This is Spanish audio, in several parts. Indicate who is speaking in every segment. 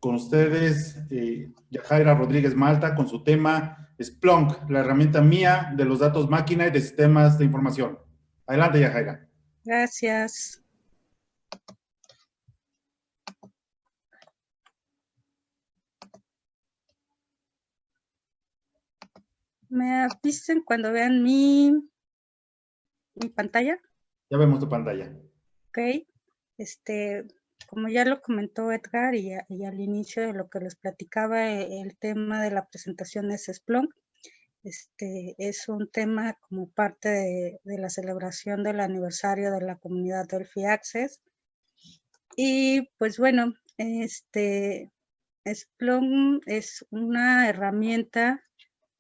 Speaker 1: Con ustedes, Yajaira Rodríguez Malta, con su tema Splunk, la herramienta mía de los datos máquina y de sistemas de información. Adelante, Yajaira.
Speaker 2: Gracias. ¿Me avisen cuando vean mi pantalla?
Speaker 1: Ya vemos tu pantalla.
Speaker 2: Ok. Como ya lo comentó Edgar y al inicio de lo que les platicaba, el tema de la presentación es Splunk. Es un tema como parte de la celebración del aniversario de la comunidad Delphi Access. Y pues bueno, Splunk es una herramienta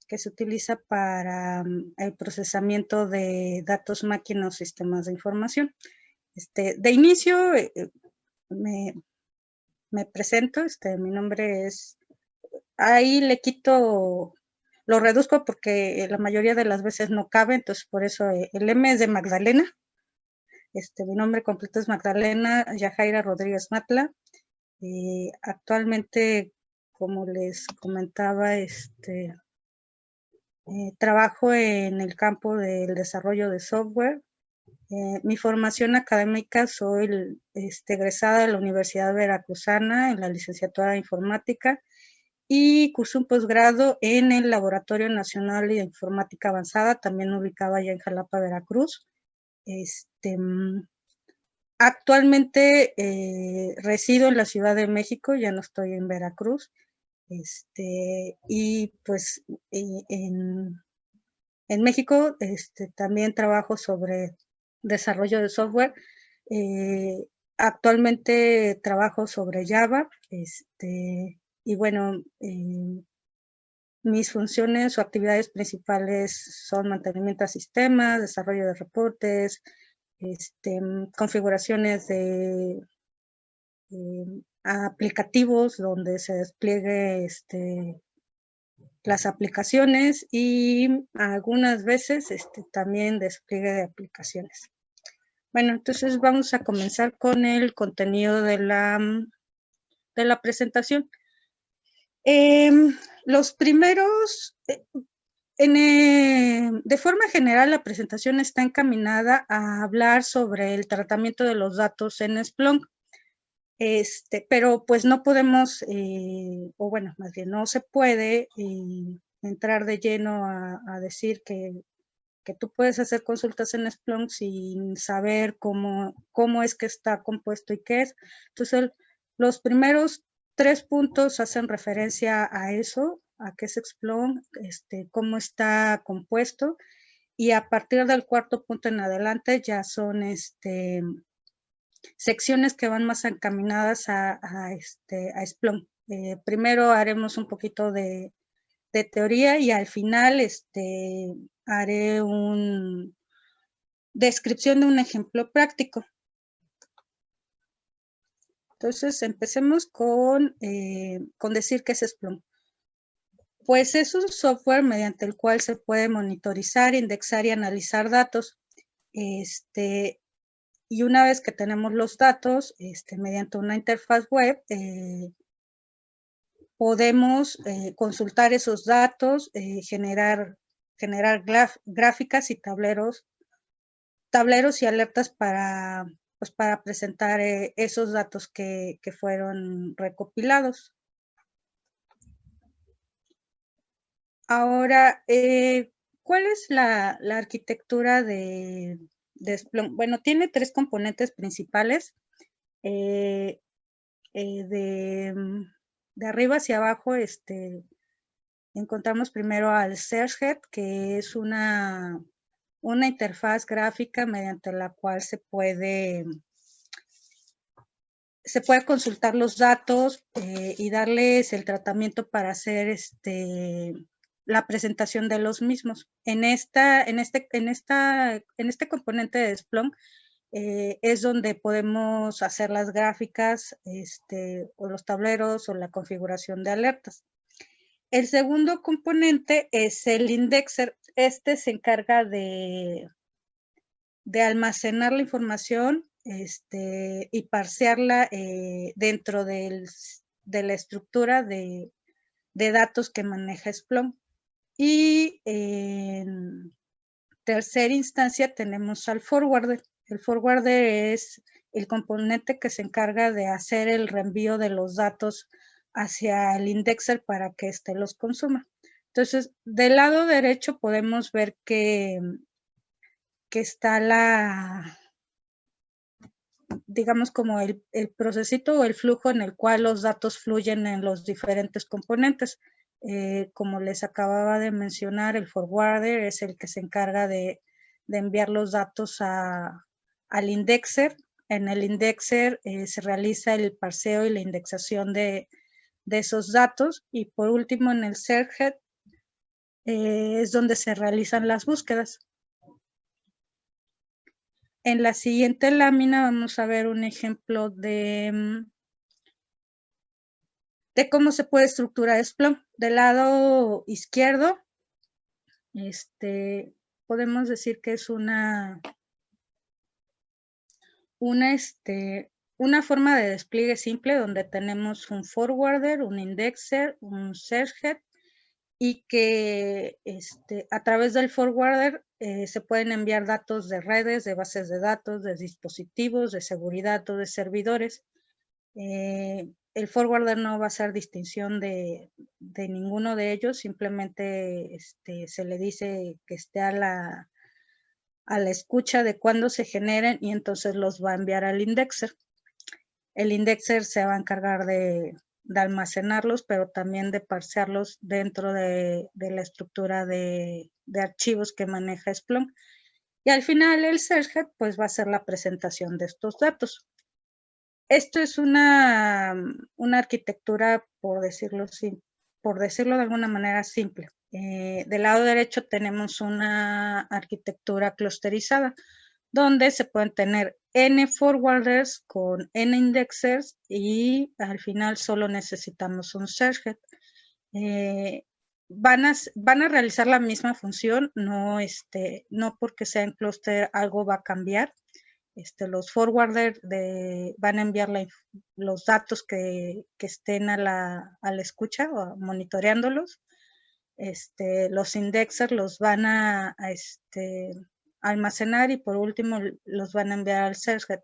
Speaker 2: que se utiliza para el procesamiento de datos máquina o sistemas de información. De inicio, me presento, mi nombre es, ahí le quito, lo reduzco porque la mayoría de las veces no cabe, entonces por eso el M es de Magdalena. Mi nombre completo es Magdalena Yajaira Rodríguez Matla. Actualmente, como les comentaba, trabajo en el campo del desarrollo de software. Mi formación académica, soy egresada de la Universidad Veracruzana en la licenciatura de Informática y cursé un posgrado en el Laboratorio Nacional de Informática Avanzada, también ubicado allá en Jalapa, Veracruz. Actualmente resido en la Ciudad de México, ya no estoy en Veracruz. Y pues en México también trabajo sobre desarrollo de software. Actualmente trabajo sobre Java, y bueno, mis funciones o actividades principales son mantenimiento de sistemas, desarrollo de reportes, configuraciones de aplicativos donde se despliegue las aplicaciones y algunas veces también despliegue de aplicaciones. Bueno, entonces vamos a comenzar con el contenido de la presentación. Los primeros, de forma general, la presentación está encaminada a hablar sobre el tratamiento de los datos en Splunk. Pero pues no podemos, o bueno, más bien no se puede entrar de lleno a decir que tú puedes hacer consultas en Splunk sin saber cómo es que está compuesto y qué es. Entonces, los primeros 3 puntos hacen referencia a eso, a qué es Splunk, cómo está compuesto, y a partir del 4º punto en adelante ya son secciones que van más encaminadas a Splunk. Primero haremos un poquito de teoría y al final haré una descripción de un ejemplo práctico. Entonces, empecemos con decir qué es Splunk. Pues es un software mediante el cual se puede monitorizar, indexar y analizar datos. Y una vez que tenemos los datos, mediante una interfaz web, podemos consultar esos datos, generar gráficas y tableros y alertas para presentar esos datos que fueron recopilados. Ahora, ¿cuál es la arquitectura de Splunk? Bueno, tiene 3 componentes principales. De arriba hacia abajo, encontramos primero al Search Head, que es una interfaz gráfica mediante la cual se puede consultar los datos y darles el tratamiento para hacer la presentación de los mismos. En este componente de Splunk es donde podemos hacer las gráficas o los tableros o la configuración de alertas. El segundo componente es el indexer. Se encarga de almacenar la información y parsearla dentro del la estructura de datos que maneja Splunk. Y en tercera instancia tenemos al forwarder. El forwarder es el componente que se encarga de hacer el reenvío de los datos hacia el indexer para que éste los consuma. Entonces, del lado derecho podemos ver que está digamos como el procesito o el flujo en el cual los datos fluyen en los diferentes componentes. Como les acababa de mencionar, el forwarder es el que se encarga de enviar los datos al indexer. En el indexer se realiza el parseo y la indexación de esos datos. Y por último, en el servhead es donde se realizan las búsquedas. En la siguiente lámina vamos a ver un ejemplo de cómo se puede estructurar Splunk. Del lado izquierdo, podemos decir que es una forma de despliegue simple donde tenemos un forwarder, un indexer, un servhead, y que a través del forwarder se pueden enviar datos de redes, de bases de datos, de dispositivos, de seguridad o de servidores. El forwarder no va a hacer distinción de ninguno de ellos, simplemente se le dice que esté a la escucha de cuándo se generen y entonces los va a enviar al indexer. El indexer se va a encargar de almacenarlos, pero también de parsearlos dentro de la estructura de archivos que maneja Splunk. Y al final el servhead pues va a hacer la presentación de estos datos. Esto es una arquitectura, por decirlo de alguna manera, simple. Del lado derecho tenemos una arquitectura clusterizada, donde se pueden tener N forwarders con N indexers y al final solo necesitamos un servhead. Van a realizar la misma función, no porque sea en clúster algo va a cambiar. Los forwarders van a enviar los datos que estén a la escucha o monitoreándolos. Los indexers los van a almacenar y por último los van a enviar al servhead.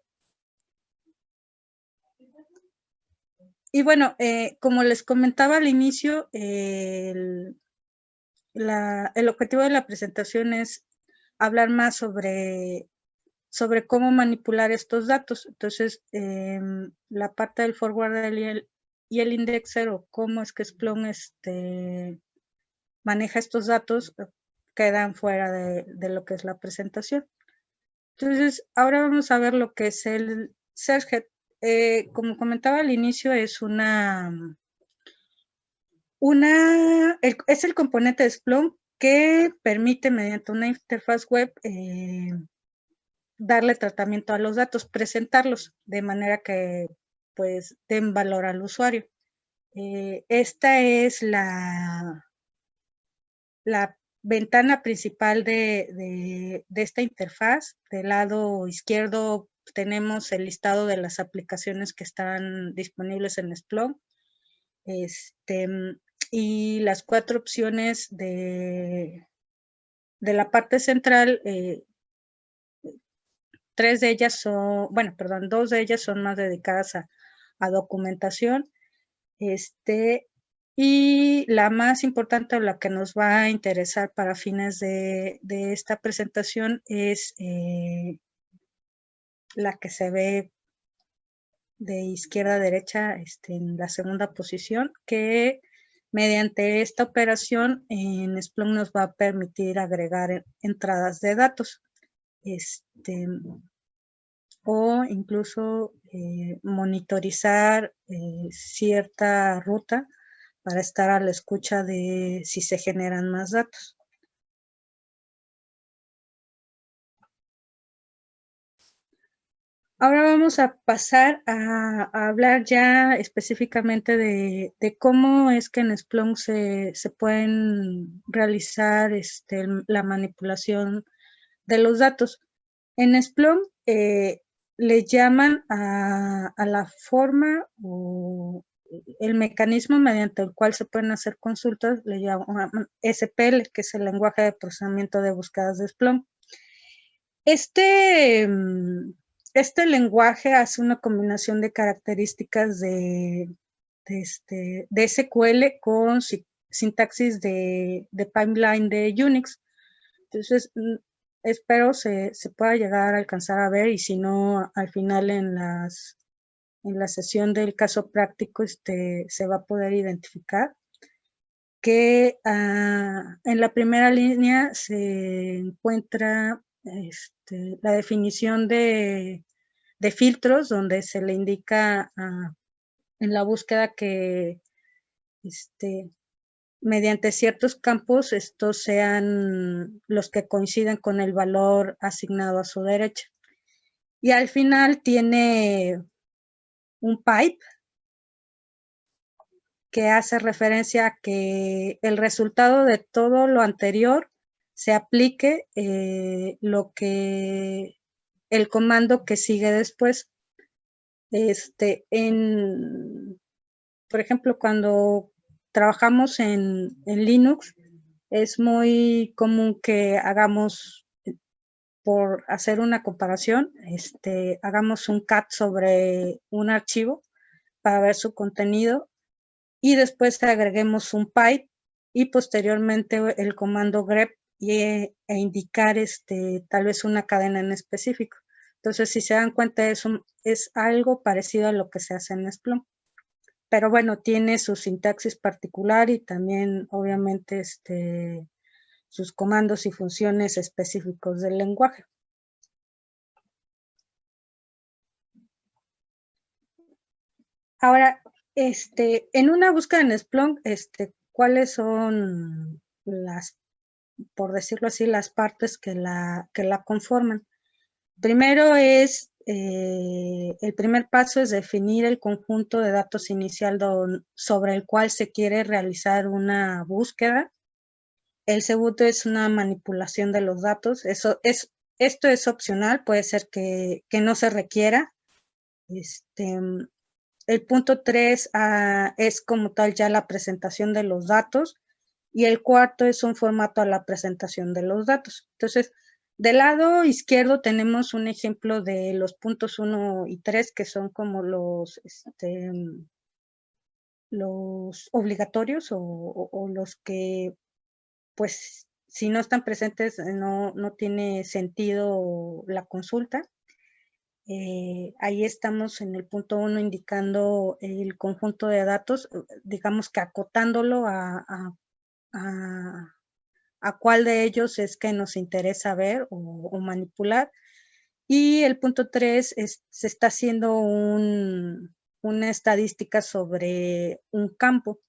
Speaker 2: Y bueno, como les comentaba al inicio, el objetivo de la presentación es hablar más sobre cómo manipular estos datos. Entonces, la parte del forwarder y el indexer o cómo es que Splunk maneja estos datos quedan fuera de lo que es la presentación. Entonces, ahora vamos a ver lo que es el servhead. Como comentaba al inicio, es es el componente de Splunk que permite mediante una interfaz web darle tratamiento a los datos, presentarlos de manera que pues den valor al usuario. Esta es la ventana principal de esta interfaz. Del lado izquierdo tenemos el listado de las aplicaciones que están disponibles en Splunk. Y las 4 opciones de la parte central, 2 de ellas son más dedicadas a documentación. Y la más importante, la que nos va a interesar para fines de esta presentación, es la que se ve de izquierda a derecha en la segunda posición, que mediante esta operación en Splunk nos va a permitir agregar entradas de datos o incluso monitorizar cierta ruta para estar a la escucha de si se generan más datos. Ahora vamos a pasar a hablar ya específicamente de cómo es que en Splunk se pueden realizar la manipulación de los datos. En Splunk le llaman a la forma o el mecanismo mediante el cual se pueden hacer consultas le llaman SPL, que es el lenguaje de procesamiento de búsquedas de Splunk. Este lenguaje hace una combinación de características de SQL con sintaxis de pipeline de Unix. Entonces, espero se pueda llegar a alcanzar a ver, y si no, al final en la sesión del caso práctico se va a poder identificar que en la primera línea se encuentra la definición de filtros, donde se le indica en la búsqueda que mediante ciertos campos estos sean los que coinciden con el valor asignado a su derecha. Y al final tiene un pipe que hace referencia a que el resultado de todo lo anterior se aplique el comando que sigue después. Por ejemplo, cuando trabajamos en Linux, es muy común que hagamos, por hacer una comparación, hagamos un cat sobre un archivo para ver su contenido, y después agreguemos un pipe y posteriormente el comando grep e indicar tal vez una cadena en específico. Entonces, si se dan cuenta, eso es algo parecido a lo que se hace en Splunk. Pero bueno, tiene su sintaxis particular y también, obviamente, sus comandos y funciones específicos del lenguaje. Ahora, en una búsqueda en Splunk, ¿cuáles son por decirlo así, las partes que la conforman? Primero el primer paso es definir el conjunto de datos inicial sobre el cual se quiere realizar una búsqueda. El segundo es una manipulación de los datos. Esto es opcional, puede ser que no se requiera. El punto 3 es como tal ya la presentación de los datos, y el cuarto es un formato a la presentación de los datos. Entonces, del lado izquierdo tenemos un ejemplo de los puntos 1 y 3, que son como los obligatorios o los que, pues, si no están presentes, no tiene sentido la consulta. Ahí estamos en el punto 1 indicando el conjunto de datos, digamos que acotándolo a cuál de ellos es que nos interesa ver o manipular. Y el punto 3 se está haciendo una estadística sobre un campo.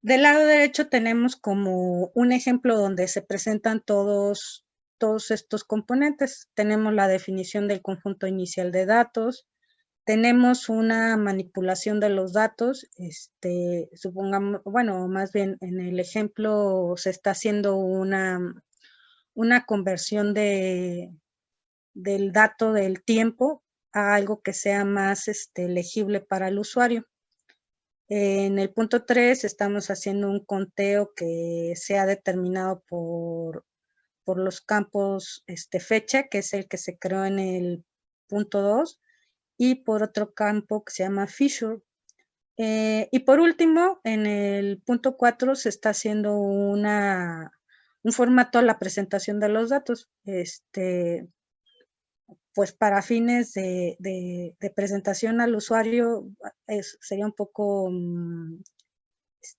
Speaker 2: Del lado derecho tenemos como un ejemplo donde se presentan todos estos componentes. Tenemos la definición del conjunto inicial de datos, tenemos una manipulación de los datos, supongamos, bueno, más bien en el ejemplo se está haciendo una conversión del dato del tiempo a algo que sea más legible para el usuario. En el punto 3 estamos haciendo un conteo que sea determinado por los campos fecha, que es el que se creó en el punto 2, y por otro campo que se llama feature. Y por último, en el punto 4 se está haciendo un formato a la presentación de los datos. Pues para fines de presentación al usuario sería un poco,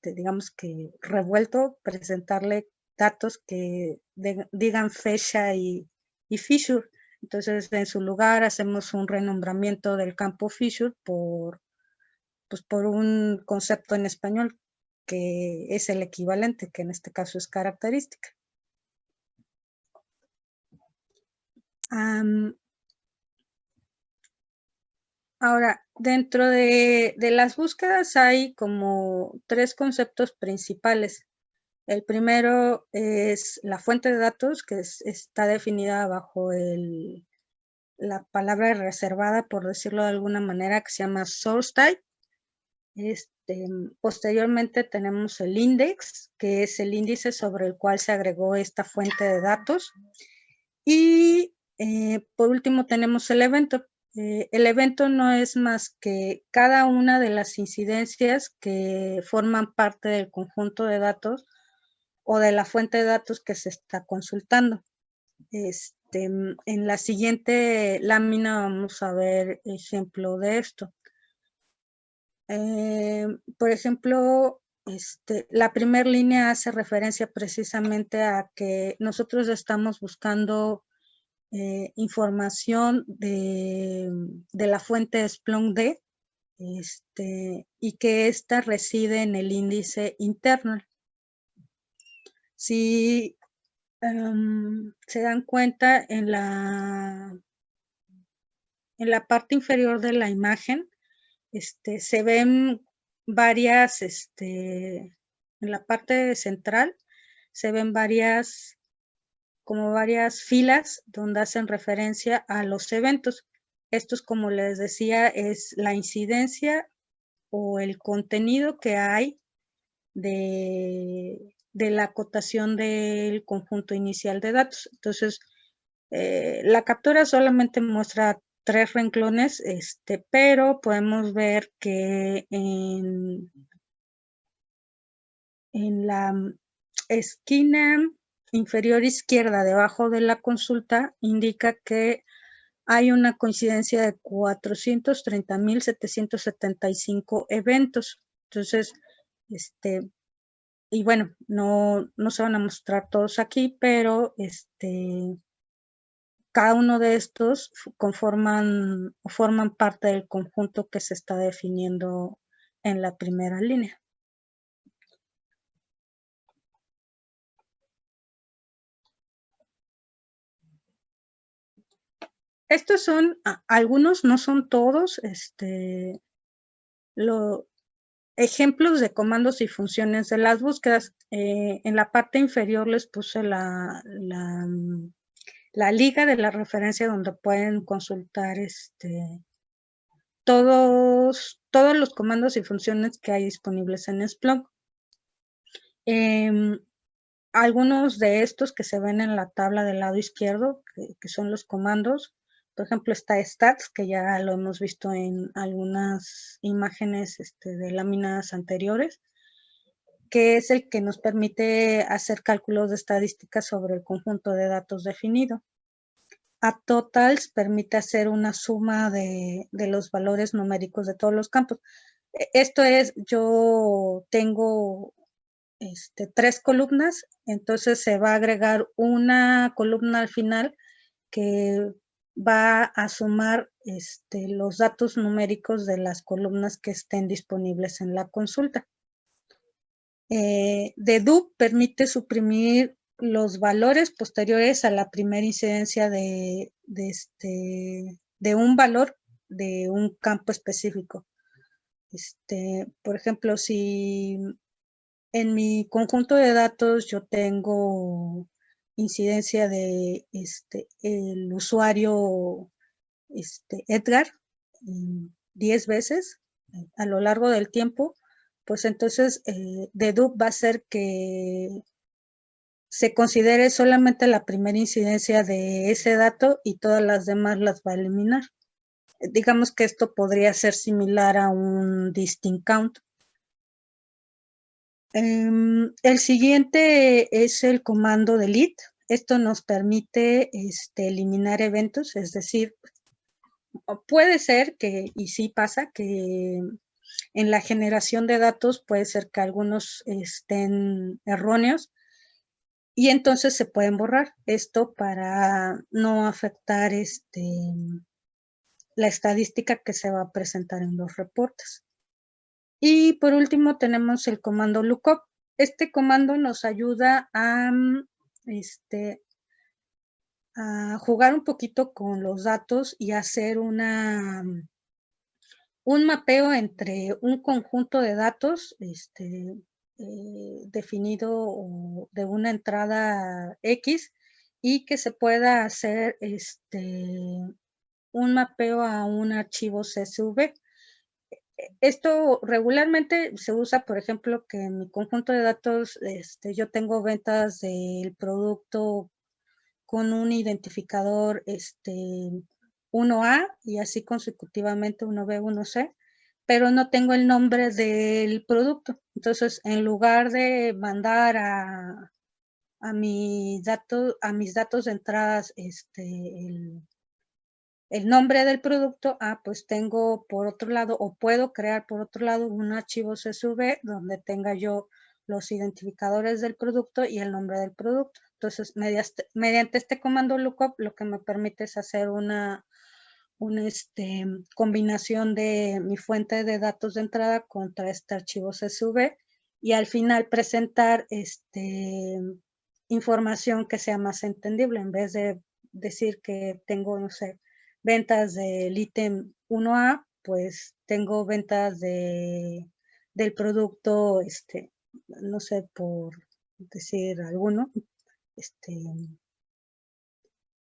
Speaker 2: digamos que revuelto presentarle datos que digan fecha y feature. Entonces, en su lugar hacemos un renombramiento del campo feature por un concepto en español que es el equivalente, que en este caso es característica. Ahora, dentro de las búsquedas hay como 3 conceptos principales. El primero es la fuente de datos, que está definida bajo la palabra reservada, por decirlo de alguna manera, que se llama source type. Posteriormente tenemos el index, que es el índice sobre el cual se agregó esta fuente de datos. Y por último tenemos el evento. El evento no es más que cada una de las incidencias que forman parte del conjunto de datos o de la fuente de datos que se está consultando. En la siguiente lámina vamos a ver ejemplo de esto. Por ejemplo, la primera línea hace referencia precisamente a que nosotros estamos buscando información de la fuente Splunk-D y que ésta reside en el índice interno. Si se dan cuenta, en la parte inferior de la imagen se ven varias, en la parte central se ven varias filas donde hacen referencia a los eventos. Estos, como les decía, es la incidencia o el contenido que hay de la acotación del conjunto inicial de datos. Entonces, la captura solamente muestra 3 renglones, pero podemos ver que en la esquina inferior izquierda, debajo de la consulta, indica que hay una coincidencia de 430,775 eventos. Entonces, y bueno, no se van a mostrar todos aquí, pero cada uno de estos forman parte del conjunto que se está definiendo en la primera línea. Estos son algunos, no son todos, ejemplos de comandos y funciones de las búsquedas. En la parte inferior les puse la liga de la referencia donde pueden consultar todos los comandos y funciones que hay disponibles en Splunk. Algunos de estos que se ven en la tabla del lado izquierdo, que son los comandos, por ejemplo, está stats, que ya lo hemos visto en algunas imágenes de láminas anteriores, que es el que nos permite hacer cálculos de estadísticas sobre el conjunto de datos definido. AppTotals permite hacer una suma de los valores numéricos de todos los campos. Esto es, yo tengo 3 columnas, entonces se va a agregar una columna al final que va a sumar los datos numéricos de las columnas que estén disponibles en la consulta. Dedup permite suprimir los valores posteriores a la primera incidencia de un valor de un campo específico. Por ejemplo, si en mi conjunto de datos yo tengo incidencia de el usuario Edgar 10 veces a lo largo del tiempo, pues entonces dedup va a ser que se considere solamente la primera incidencia de ese dato y todas las demás las va a eliminar. Digamos que esto podría ser similar a un distinct count. El siguiente es el comando delete. Esto nos permite eliminar eventos, es decir, puede ser que, y sí pasa, que en la generación de datos puede ser que algunos estén erróneos y entonces se pueden borrar. Esto para no afectar la estadística que se va a presentar en los reportes. Y por último tenemos el comando lookup. Este comando nos ayuda a jugar un poquito con los datos y hacer un mapeo entre un conjunto de datos definido de una entrada X y que se pueda hacer un mapeo a un archivo CSV. Esto regularmente se usa, por ejemplo, que en mi conjunto de datos yo tengo ventas del producto con un identificador 1A y así consecutivamente 1B, 1C, pero no tengo el nombre del producto. Entonces, en lugar de mandar a mis datos de entradas el nombre del producto, pues tengo por otro lado, o puedo crear por otro lado un archivo CSV donde tenga yo los identificadores del producto y el nombre del producto. Entonces, mediante este comando lookup, lo que me permite es hacer una combinación de mi fuente de datos de entrada contra este archivo CSV y al final presentar información que sea más entendible, en vez de decir que tengo, no sé, ventas del ítem 1A, pues tengo ventas del producto, no sé, por decir alguno,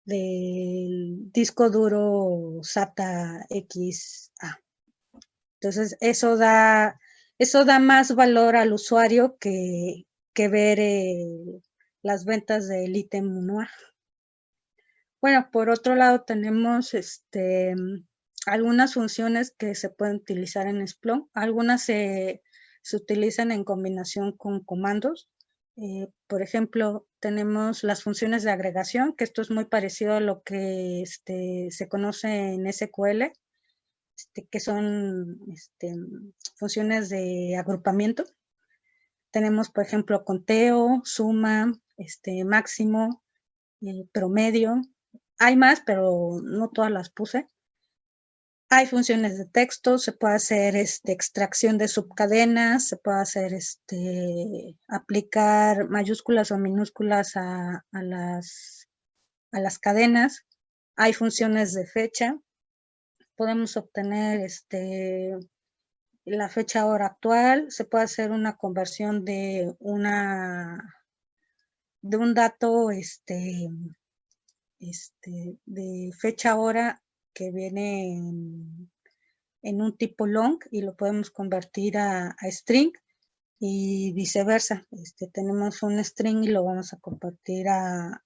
Speaker 2: del disco duro SATA XA. Entonces, eso da más valor al usuario que ver las ventas del ítem 1A. Bueno, por otro lado tenemos algunas funciones que se pueden utilizar en Splunk. Algunas se utilizan en combinación con comandos. Por ejemplo, tenemos las funciones de agregación, que esto es muy parecido a lo que se conoce en SQL, que son funciones de agrupamiento. Tenemos, por ejemplo, conteo, suma, máximo, promedio. Hay más, pero no todas las puse. Hay funciones de texto, se puede hacer extracción de subcadenas, se puede hacer aplicar mayúsculas o minúsculas a las cadenas. Hay funciones de fecha. Podemos obtener la fecha hora actual. Se puede hacer una conversión de un dato de fecha hora que viene en un tipo long y lo podemos convertir a string y viceversa. Tenemos un string y lo vamos a convertir a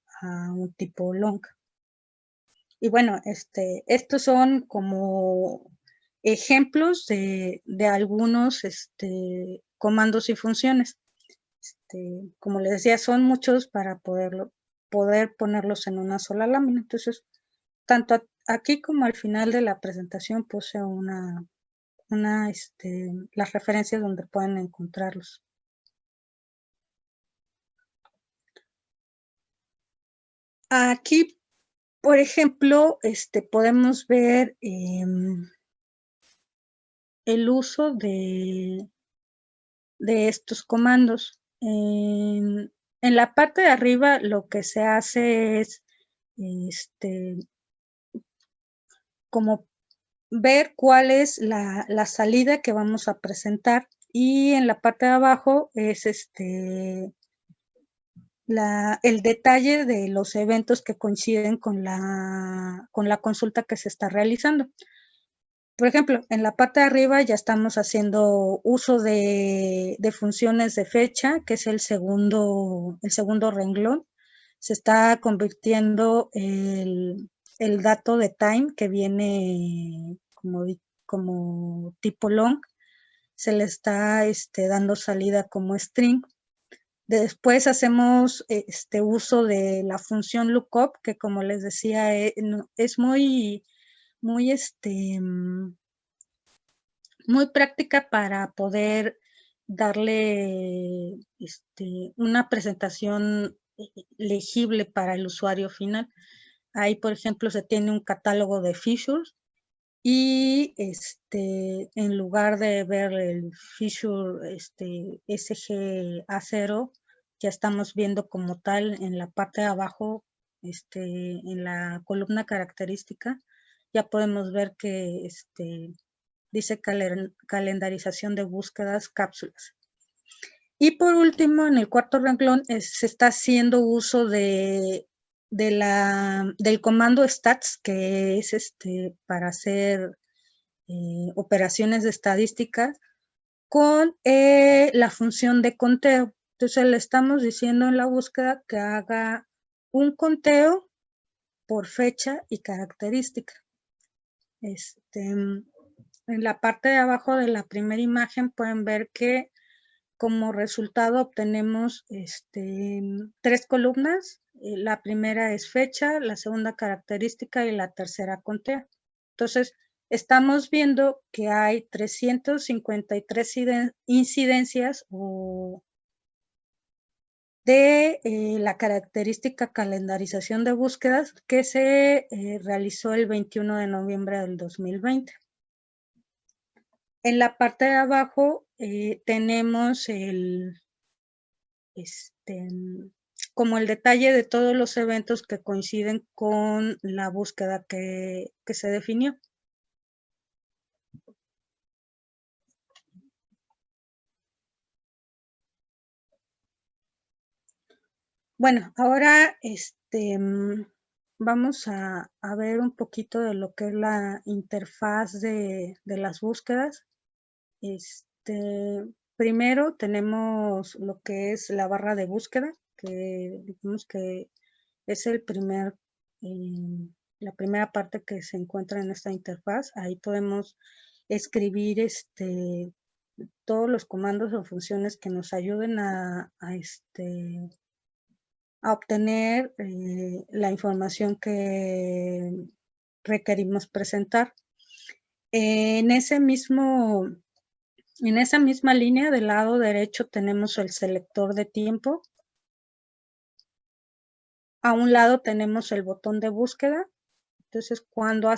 Speaker 2: un tipo long. Y bueno, estos son como ejemplos de algunos comandos y funciones. Como les decía, son muchos para poder ponerlos en una sola lámina. Entonces, tanto aquí como al final de la presentación puse las referencias donde pueden encontrarlos. Aquí, por ejemplo, podemos ver el uso de estos comandos. En la parte de arriba lo que se hace es como ver cuál es la salida que vamos a presentar, y en la parte de abajo es el detalle de los eventos que coinciden con la consulta que se está realizando. Por ejemplo, en la parte de arriba ya estamos haciendo uso de funciones de fecha, que es el segundo renglón. Se está convirtiendo el dato de time, que viene como tipo long, se le está dando salida como string. Después hacemos uso de la función lookup, que como les decía, es muy práctica para poder darle una presentación legible para el usuario final. Ahí, por ejemplo, se tiene un catálogo de features y en lugar de ver el feature SGA0, ya estamos viendo como tal en la parte de abajo, en la columna característica, ya podemos ver que dice calendarización de búsquedas cápsulas. Y por último, en el cuarto renglón se está haciendo uso del comando stats, que es para hacer operaciones de estadística con la función de conteo. Entonces le estamos diciendo en la búsqueda que haga un conteo por fecha y característica. En la parte de abajo de la primera imagen pueden ver que como resultado obtenemos 3 columnas. La primera es fecha, la segunda característica y la tercera conteo. Entonces, estamos viendo que hay 353 incidencias de la característica calendarización de búsquedas que se realizó el 21 de noviembre del 2020. En la parte de abajo tenemos como el detalle de todos los eventos que coinciden con la búsqueda que se definió. Bueno, ahora vamos a ver un poquito de lo que es la interfaz de las búsquedas. Primero tenemos lo que es la barra de búsqueda, que digamos que es la primera parte que se encuentra en esta interfaz. Ahí podemos escribir todos los comandos o funciones que nos ayuden a obtener la información que requerimos presentar. En esa misma línea del lado derecho tenemos el selector de tiempo. A un lado tenemos el botón de búsqueda. Entonces, cuando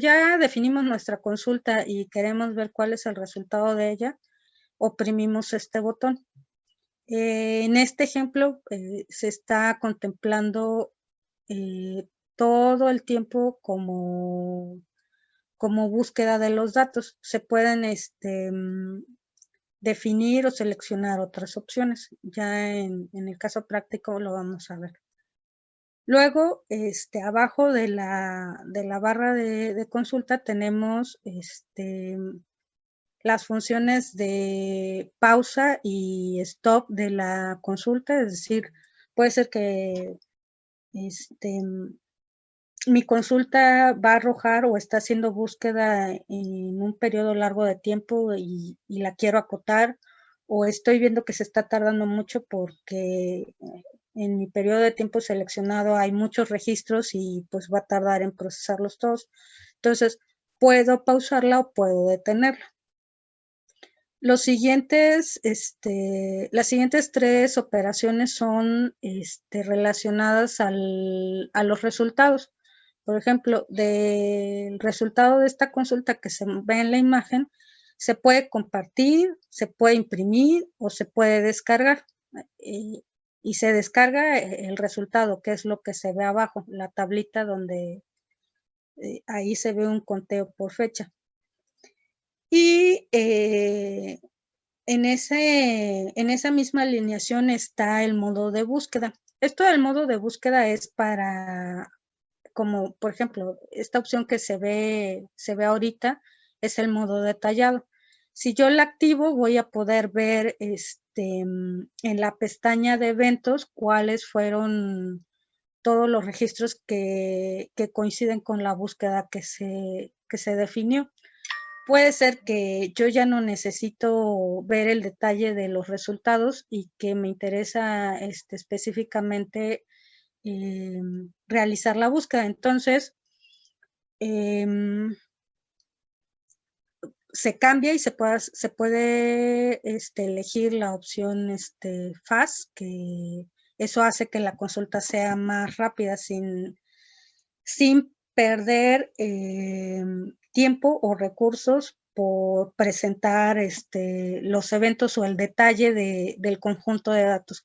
Speaker 2: ya definimos nuestra consulta y queremos ver cuál es el resultado de ella, oprimimos este botón. En este ejemplo se está contemplando todo el tiempo como búsqueda de los datos. Se pueden definir o seleccionar otras opciones. Ya en el caso práctico lo vamos a ver. Luego, abajo de la barra de consulta tenemos las funciones de pausa y stop de la consulta, es decir, puede ser que mi consulta va a arrojar o está haciendo búsqueda en un periodo largo de tiempo y la quiero acotar, o estoy viendo que se está tardando mucho porque en mi periodo de tiempo seleccionado hay muchos registros y pues va a tardar en procesarlos todos. Entonces, puedo pausarla o puedo detenerla. Las siguientes 3 operaciones son relacionadas a los resultados. Por ejemplo, del resultado de esta consulta que se ve en la imagen, se puede compartir, se puede imprimir o se puede descargar. Y se descarga el resultado, que es lo que se ve abajo, la tablita donde ahí se ve un conteo por fecha. Y en esa misma alineación está el modo de búsqueda. Esto del modo de búsqueda es para, como por ejemplo, esta opción que se ve ahorita es el modo detallado. Si yo la activo, voy a poder ver en la pestaña de eventos cuáles fueron todos los registros que coinciden con la búsqueda que se definió. Puede ser que yo ya no necesito ver el detalle de los resultados y que me interesa específicamente realizar la búsqueda. Entonces, se cambia y se puede elegir la opción fast, que eso hace que la consulta sea más rápida sin perder tiempo o recursos por presentar los eventos o el detalle del conjunto de datos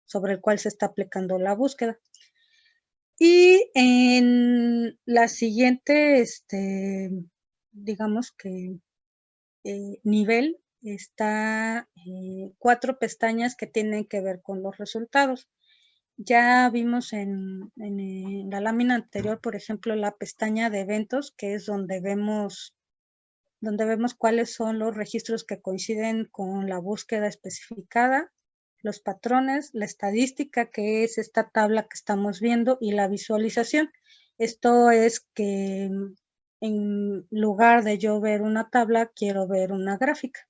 Speaker 2: sobre el cual se está aplicando la búsqueda. Y en la siguiente, digamos que nivel, está 4 pestañas que tienen que ver con los resultados. ya vimos en la lámina anterior, por ejemplo, la pestaña de eventos, que es donde vemos cuáles son los registros que coinciden con la búsqueda especificada, los patrones, la estadística, que es esta tabla que estamos viendo, y la visualización. Esto es que en lugar de yo ver una tabla, quiero ver una gráfica.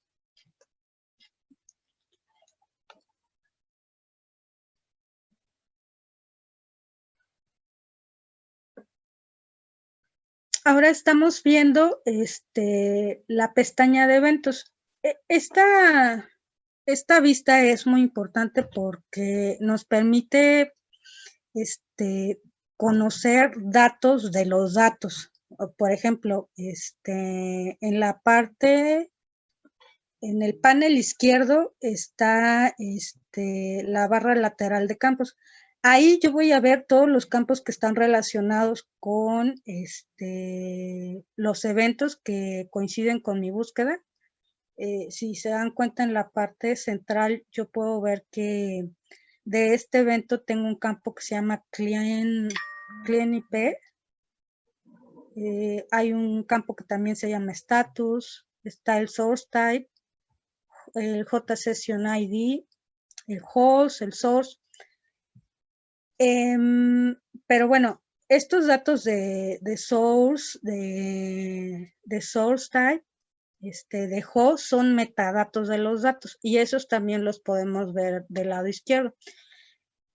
Speaker 2: Ahora estamos viendo la pestaña de eventos. Esta vista es muy importante porque nos permite conocer datos de los datos. Por ejemplo, en la parte, en el panel izquierdo está la barra lateral de campos. Ahí yo voy a ver todos los campos que están relacionados con los eventos que coinciden con mi búsqueda. Si se dan cuenta, en la parte central yo puedo ver que de este evento tengo un campo que se llama Client IP. Hay un campo que también se llama Status, está el Source Type, el JSession ID, el Host, el Source. Pero bueno, estos datos de Source, de Source Type, de host, son metadatos de los datos, y esos también los podemos ver del lado izquierdo.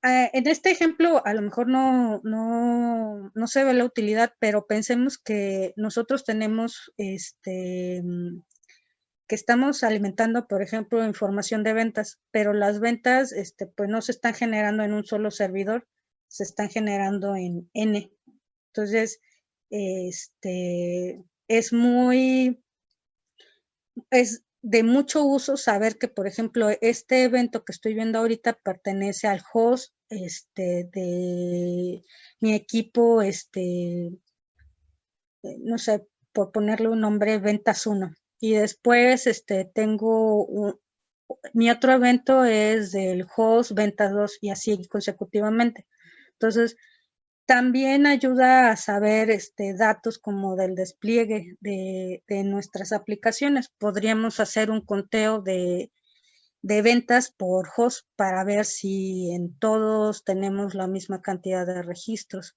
Speaker 2: En este ejemplo a lo mejor no se ve la utilidad, pero pensemos que nosotros tenemos que estamos alimentando, por ejemplo, información de ventas, pero las ventas pues no se están generando en un solo servidor, se están generando en N. Entonces, es de mucho uso saber que, por ejemplo, este evento que estoy viendo ahorita pertenece al host de mi equipo, no sé, por ponerle un nombre, Ventas 1. Y después tengo mi otro evento es del host Ventas 2, y así consecutivamente. Entonces, también ayuda a saber datos como del despliegue de nuestras aplicaciones. Podríamos hacer un conteo de ventas por host para ver si en todos tenemos la misma cantidad de registros.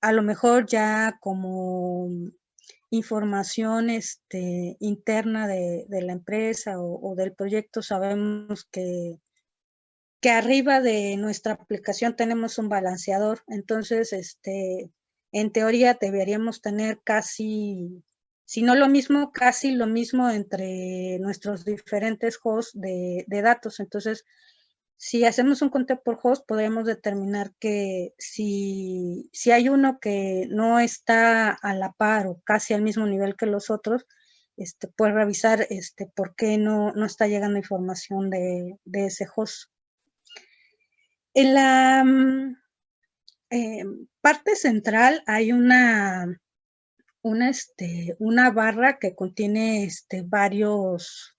Speaker 2: A lo mejor ya como información interna de la empresa o del proyecto, sabemos que arriba de nuestra aplicación tenemos un balanceador. Entonces, en teoría deberíamos tener casi, si no lo mismo, casi lo mismo entre nuestros diferentes hosts de datos. Entonces, si hacemos un conteo por host, podríamos determinar que si hay uno que no está a la par o casi al mismo nivel que los otros, pues revisar por qué no está llegando información de ese host. En la parte central hay una barra que contiene varios,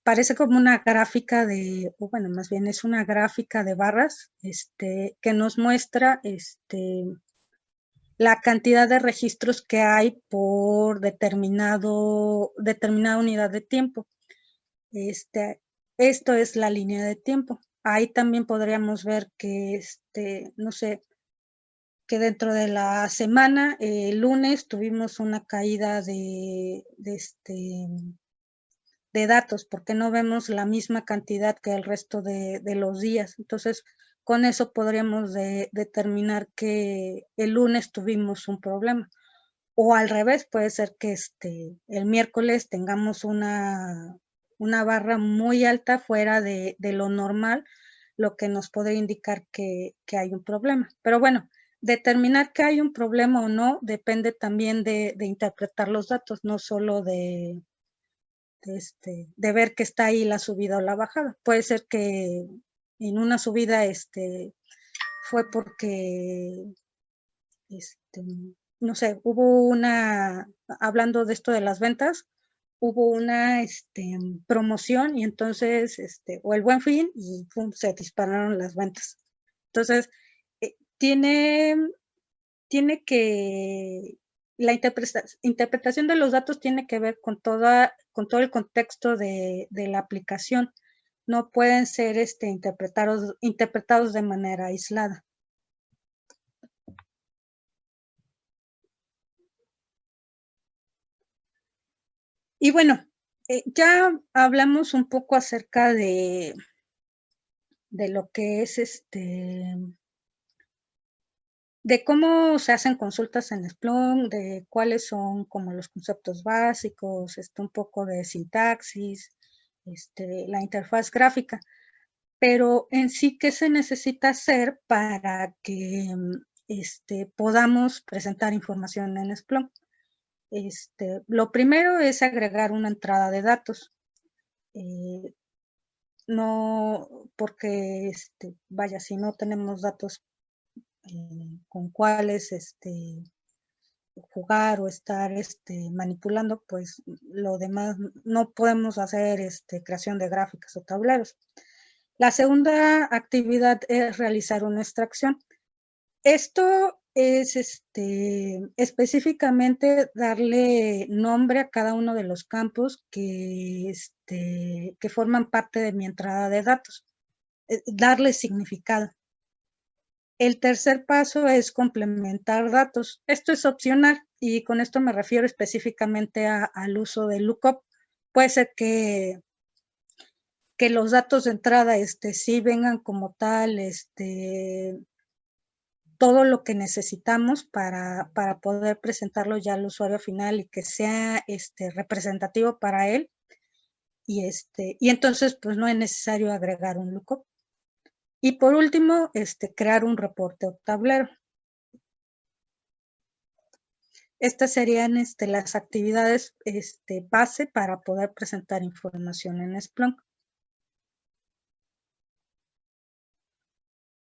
Speaker 2: parece como una gráfica o bueno, más bien es una gráfica de barras que nos muestra la cantidad de registros que hay por determinada unidad de tiempo. Esto es la línea de tiempo. Ahí también podríamos ver que, no sé, que dentro de la semana, el lunes tuvimos una caída de datos, porque no vemos la misma cantidad que el resto de los días. Entonces, con eso podríamos determinar que el lunes tuvimos un problema. O al revés, puede ser que el miércoles tengamos una barra muy alta fuera de lo normal, lo que nos puede indicar que hay un problema. Pero bueno, determinar que hay un problema o no depende también de interpretar los datos, no solo de ver que está ahí la subida o la bajada. Puede ser que en una subida fue porque no sé, hubo hablando de esto de las ventas, hubo una promoción y entonces, o el Buen Fin y pum, se dispararon las ventas. Entonces, tiene que, la interpretación de los datos tiene que ver con todo el contexto de la aplicación. No pueden ser interpretados de manera aislada. Y bueno, ya hablamos un poco acerca de lo que es de cómo se hacen consultas en Splunk, de cuáles son como los conceptos básicos, un poco de sintaxis, la interfaz gráfica. Pero en sí, ¿qué se necesita hacer para que podamos presentar información en Splunk? Lo primero es agregar una entrada de datos. No, porque, vaya, si no tenemos datos con cuáles jugar o estar manipulando, pues lo demás no podemos hacer creación de gráficas o tableros. La segunda actividad es realizar una extracción. Esto es específicamente darle nombre a cada uno de los campos que forman parte de mi entrada de datos, darle significado. El tercer paso es complementar datos. Esto es opcional y con esto me refiero específicamente al uso del lookup. Puede ser que los datos de entrada sí vengan como tal, todo lo que necesitamos para poder presentarlo ya al usuario final y que sea representativo para él. Y entonces pues no es necesario agregar un lookup. Y por último, crear un reporte o tablero. Estas serían las actividades base para poder presentar información en Splunk.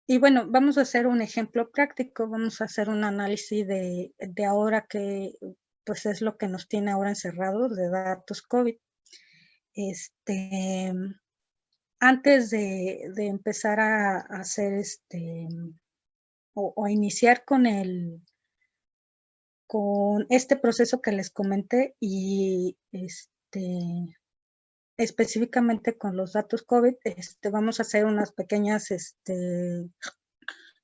Speaker 2: Y bueno, vamos a hacer un ejemplo práctico, vamos a hacer un análisis de ahora que pues es lo que nos tiene ahora encerrados de datos COVID. Antes de empezar a hacer o a iniciar con este proceso que les comenté y específicamente con los datos COVID, vamos a hacer unas pequeñas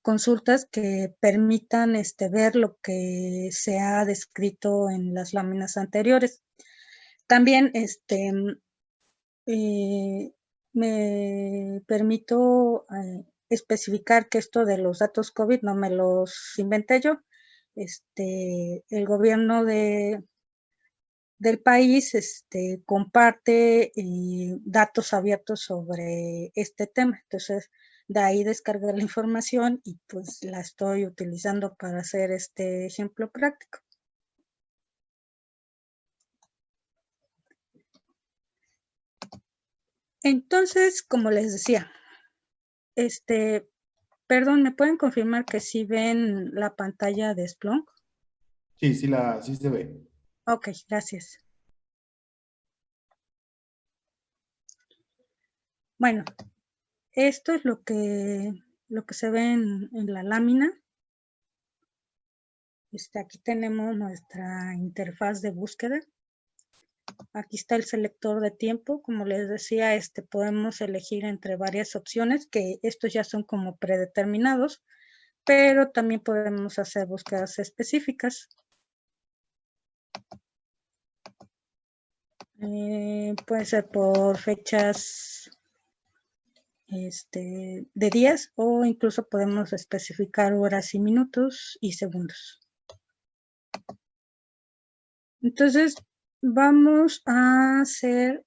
Speaker 2: consultas que permitan ver lo que se ha descrito en las láminas anteriores. También me permito especificar que esto de los datos COVID no me los inventé yo. El gobierno del país comparte datos abiertos sobre este tema. Entonces, de ahí descargué la información y pues la estoy utilizando para hacer este ejemplo práctico. Entonces, como les decía, perdón, ¿me pueden confirmar que sí ven la pantalla de Splunk?
Speaker 1: Sí, sí se ve.
Speaker 2: Ok, gracias. Bueno, esto es lo que se ve en la lámina. Aquí tenemos nuestra interfaz de búsqueda. Aquí está el selector de tiempo. Como les decía, podemos elegir entre varias opciones, que estos ya son como predeterminados, pero también podemos hacer búsquedas específicas. Puede ser por fechas de días o incluso podemos especificar horas y minutos y segundos. Entonces, vamos a hacer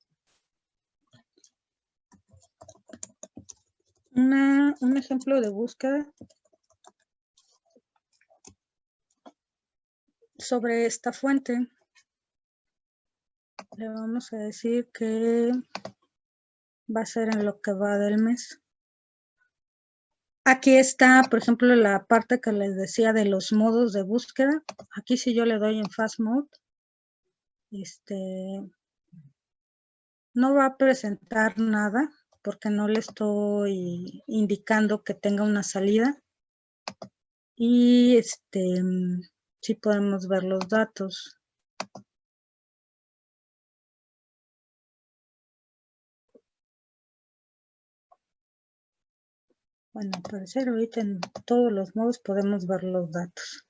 Speaker 2: un ejemplo de búsqueda sobre esta fuente. Le vamos a decir que va a ser en lo que va del mes. Aquí está, por ejemplo, la parte que les decía de los modos de búsqueda. Aquí si yo le doy en Fast Mode, no va a presentar nada porque no le estoy indicando que tenga una salida. Y sí podemos ver los datos. Bueno, al parecer ahorita en todos los modos podemos ver los datos.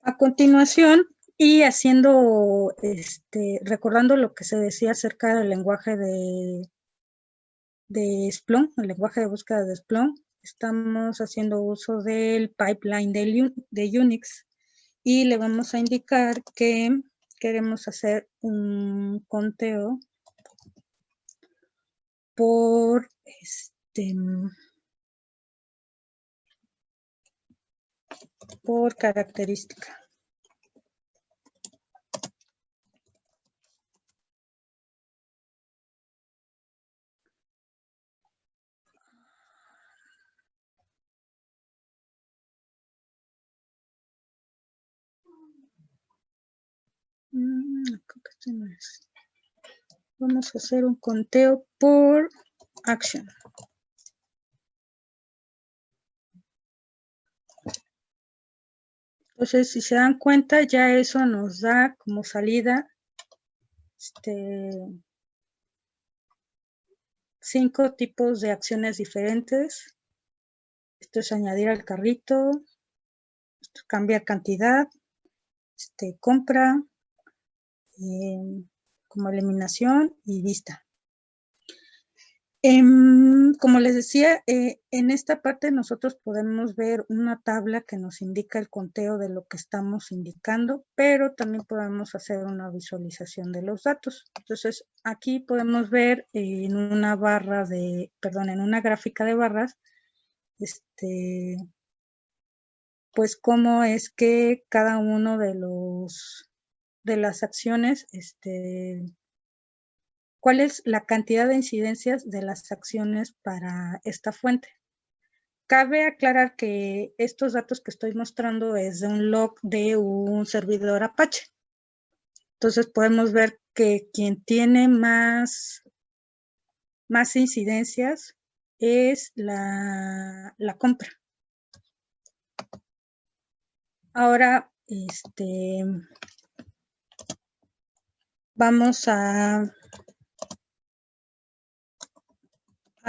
Speaker 2: A continuación, y haciendo, recordando lo que se decía acerca del lenguaje de Splunk, el lenguaje de búsqueda de Splunk, estamos haciendo uso del pipeline de Unix y le vamos a indicar que queremos hacer un conteo por por característica. Vamos a hacer un conteo por action. Entonces, si se dan cuenta, ya eso nos da como salida 5 tipos de acciones diferentes. Esto es añadir al carrito, esto es cambiar cantidad, compra, como eliminación y vista. Como les decía, en esta parte nosotros podemos ver una tabla que nos indica el conteo de lo que estamos indicando, pero también podemos hacer una visualización de los datos. Entonces, aquí podemos ver en una barra en una gráfica de barras, pues cómo es que cada uno de las acciones, cuál es la cantidad de incidencias de las acciones para esta fuente. Cabe aclarar que estos datos que estoy mostrando es de un log de un servidor Apache. Entonces podemos ver que quien tiene más incidencias es la compra. Ahora, vamos a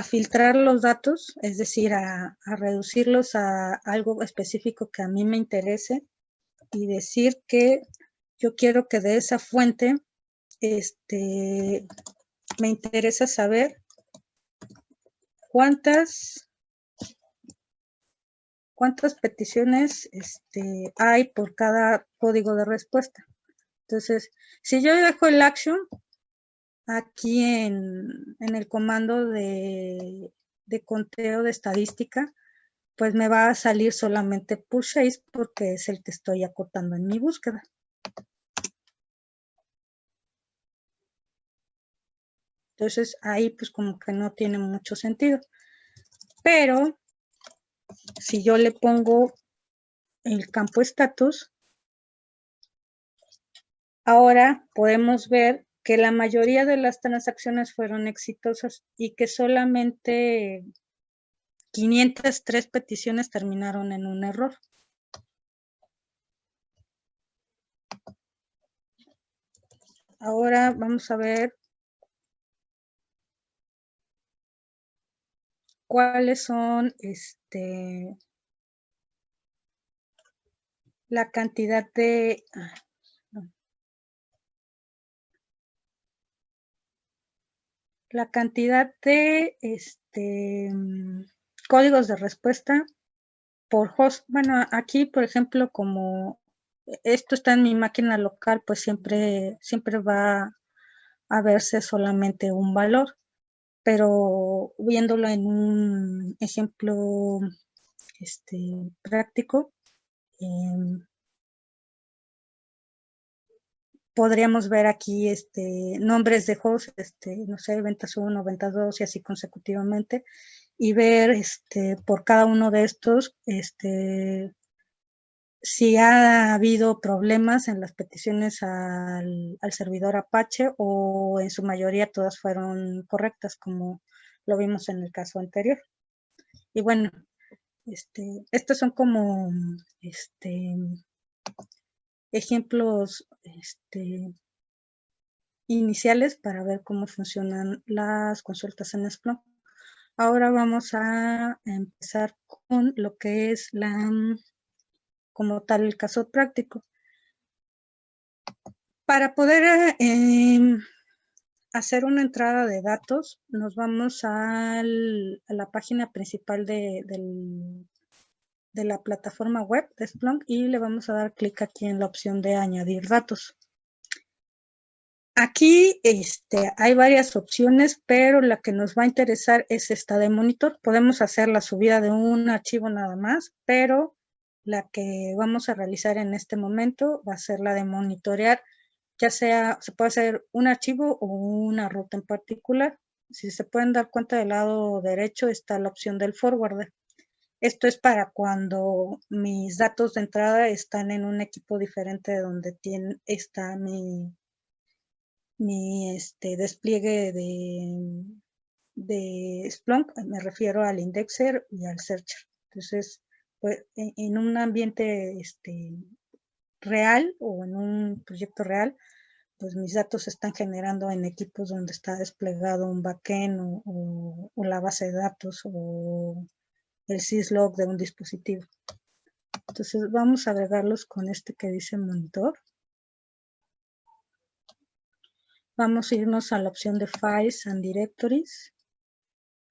Speaker 2: filtrar los datos, es decir, a reducirlos a algo específico que a mí me interese y decir que yo quiero que de esa fuente me interesa saber cuántas peticiones hay por cada código de respuesta. Entonces, si yo dejo el action aquí en el comando de conteo de estadística, pues me va a salir solamente purchase porque es el que estoy acotando en mi búsqueda. Entonces ahí pues como que no tiene mucho sentido. Pero si yo le pongo el campo status, ahora podemos ver que la mayoría de las transacciones fueron exitosas y que solamente 503 peticiones terminaron en un error. Ahora vamos a ver cuáles son la cantidad de códigos de respuesta por host. Bueno, aquí, por ejemplo, como esto está en mi máquina local, pues siempre va a verse solamente un valor, pero viéndolo en un ejemplo práctico, podríamos ver aquí nombres de host, no sé, ventas 1, ventas 2 y así consecutivamente, y ver por cada uno de estos si ha habido problemas en las peticiones al servidor Apache o en su mayoría todas fueron correctas, como lo vimos en el caso anterior. Y bueno, estos son como ejemplos iniciales para ver cómo funcionan las consultas en Splunk. Ahora vamos a empezar con lo que es como tal el caso práctico. Para poder hacer una entrada de datos, nos vamos a la página principal de la plataforma web de Splunk y le vamos a dar clic aquí en la opción de añadir datos. Aquí hay varias opciones, pero la que nos va a interesar es esta de monitor. Podemos hacer la subida de un archivo nada más, pero la que vamos a realizar en este momento va a ser la de monitorear, ya sea, se puede hacer un archivo o una ruta en particular. Si se pueden dar cuenta, del lado derecho está la opción del forwarder. Esto es para cuando mis datos de entrada están en un equipo diferente de donde está mi despliegue de Splunk. Me refiero al indexer y al searcher. Entonces, pues, en un ambiente real o en un proyecto real, pues mis datos se están generando en equipos donde está desplegado un backend o la base de datos o el syslog de un dispositivo. Entonces vamos a agregarlos con que dice monitor. Vamos a irnos a la opción de Files and Directories.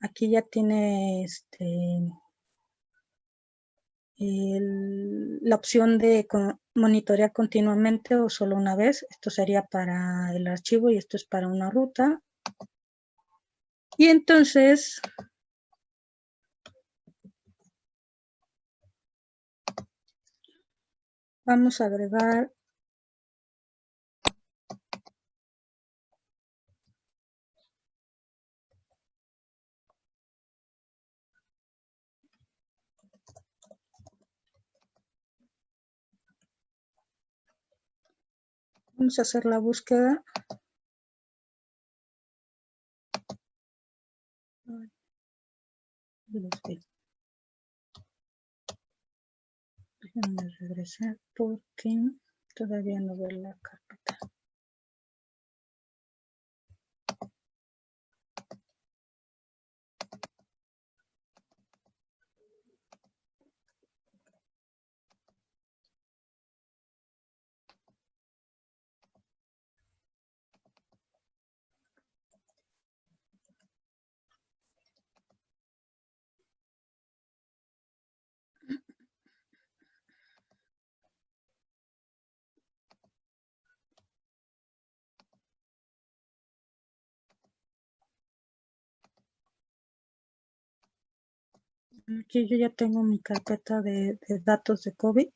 Speaker 2: Aquí ya tiene la opción de monitorear continuamente o solo una vez. Esto sería para el archivo y esto es para una ruta. Y entonces vamos a agregar vamos a hacer la búsqueda. Déjenme regresar porque todavía no veo la carpeta. Aquí yo ya tengo mi carpeta de datos de COVID.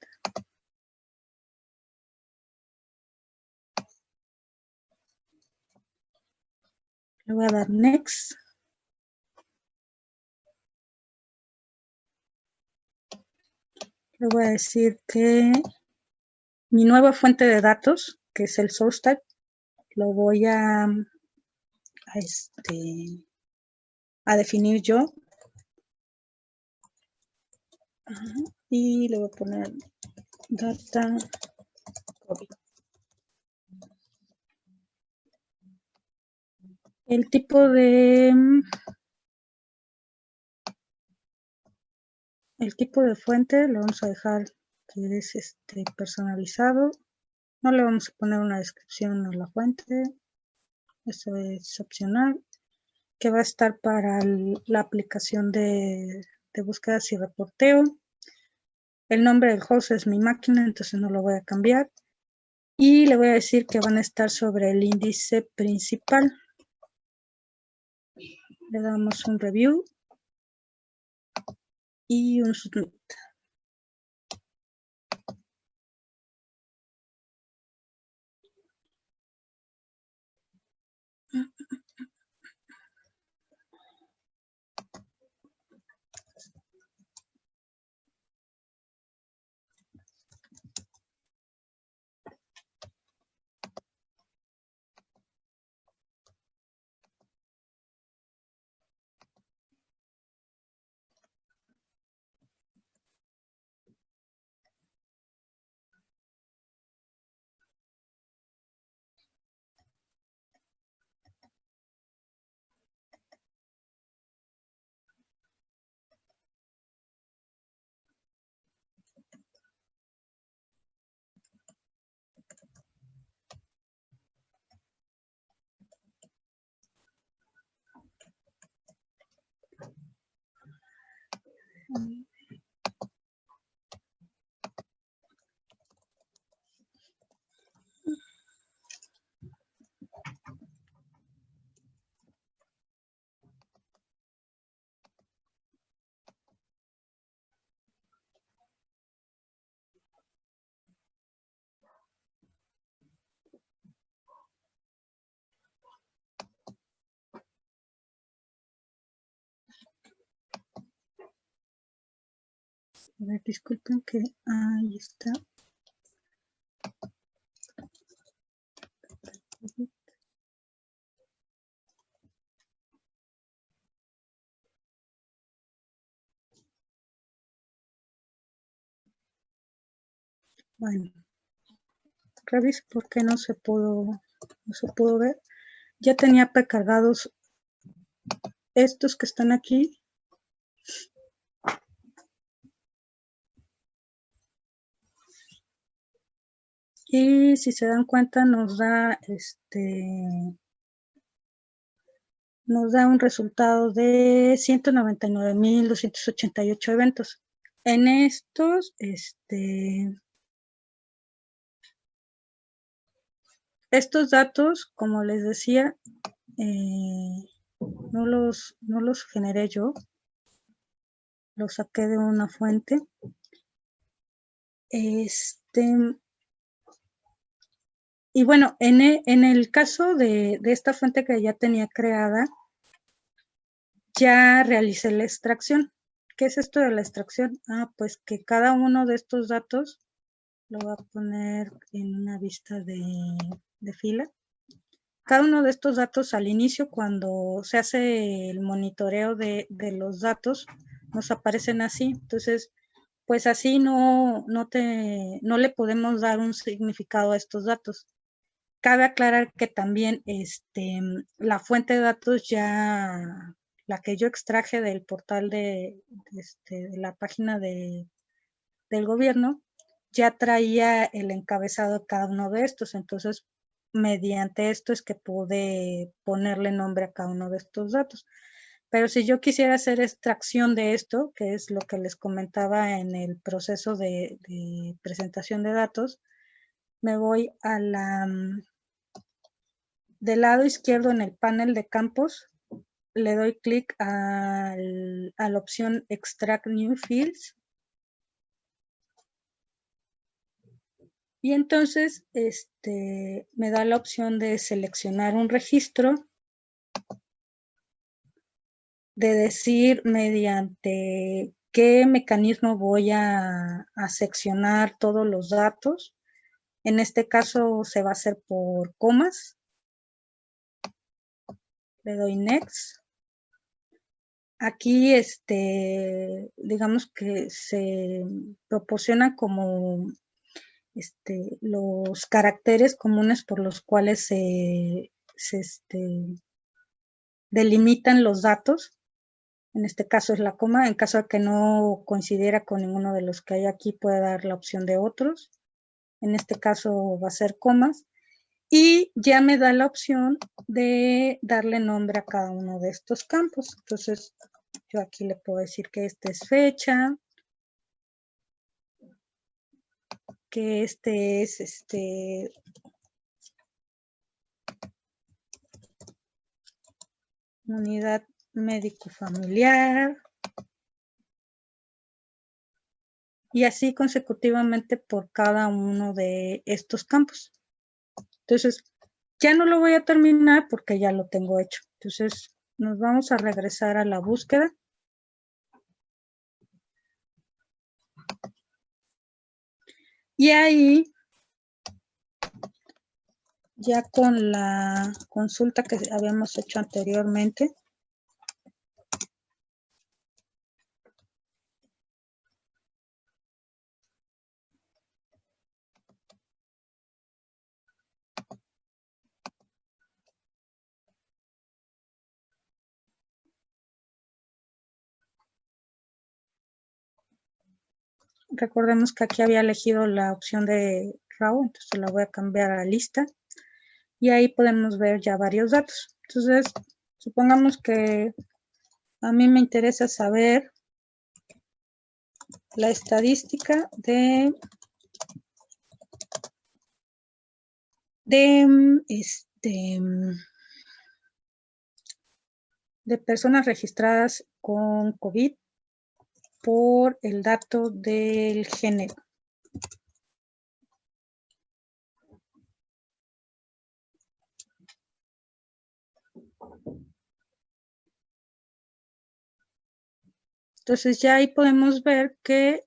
Speaker 2: Le voy a dar Next. Le voy a decir que mi nueva fuente de datos, que es el source type, lo voy a definir yo. Y le voy a poner data COVID. El tipo de fuente lo vamos a dejar que es personalizado. No le vamos a poner una descripción a la fuente. Eso es opcional. Que va a estar para la aplicación de búsquedas y reporteo. El nombre del host es mi máquina, entonces no lo voy a cambiar. Y le voy a decir que van a estar sobre el índice principal. Le damos un review y un submit. A ver, disculpen que ahí está. Bueno, reviso por qué no se pudo ver. Ya tenía precargados estos que están aquí. Y si se dan cuenta nos da un resultado de 199,288 eventos. En estos, estos datos, como les decía, no los generé yo, los saqué de una fuente. Y bueno, en el caso de esta fuente que ya tenía creada, ya realicé la extracción. ¿Qué es esto de la extracción? Pues que cada uno de estos datos, lo voy a poner en una vista de fila. Cada uno de estos datos al inicio, cuando se hace el monitoreo de los datos, nos aparecen así. Entonces, pues así no le podemos dar un significado a estos datos. Cabe aclarar que también la fuente de datos ya, la que yo extraje del portal de la página del gobierno, ya traía el encabezado de cada uno de estos. Entonces, mediante esto es que pude ponerle nombre a cada uno de estos datos. Pero si yo quisiera hacer extracción de esto, que es lo que les comentaba en el proceso de presentación de datos, me voy a del lado izquierdo en el panel de campos, le doy clic a la opción Extract New Fields. Y entonces me da la opción de seleccionar un registro, de decir mediante qué mecanismo voy a seccionar todos los datos. En este caso se va a hacer por comas. Le doy Next. Aquí, digamos que se proporciona como los caracteres comunes por los cuales se delimitan los datos. En este caso es la coma. En caso de que no coincidiera con ninguno de los que hay aquí, puede dar la opción de otros. En este caso va a ser comas. Y ya me da la opción de darle nombre a cada uno de estos campos. Entonces, yo aquí le puedo decir que esta es fecha, que este es unidad médico-familiar, y así consecutivamente por cada uno de estos campos. Entonces, ya no lo voy a terminar porque ya lo tengo hecho. Entonces, nos vamos a regresar a la búsqueda. Y ahí, ya con la consulta que habíamos hecho anteriormente, recordemos que aquí había elegido la opción de RAW, entonces la voy a cambiar a lista. Y ahí podemos ver ya varios datos. Entonces, supongamos que a mí me interesa saber la estadística de personas registradas con COVID por el dato del género. Entonces ya ahí podemos ver que,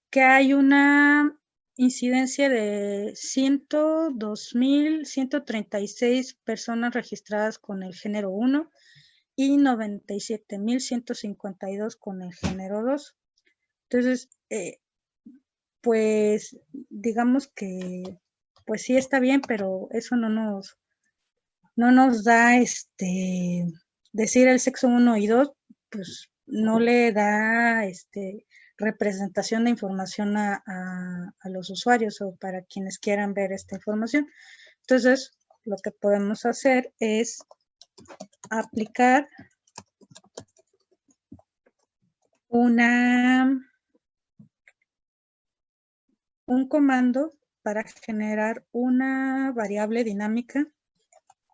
Speaker 2: que hay una incidencia de 102.136 personas registradas con el género 1 y 97.152 con el género 2. Entonces, pues digamos que pues sí está bien, pero eso no nos da decir el sexo 1 y 2, pues no le da representación de información a los usuarios o para quienes quieran ver esta información. Entonces, lo que podemos hacer es aplicar un comando para generar una variable dinámica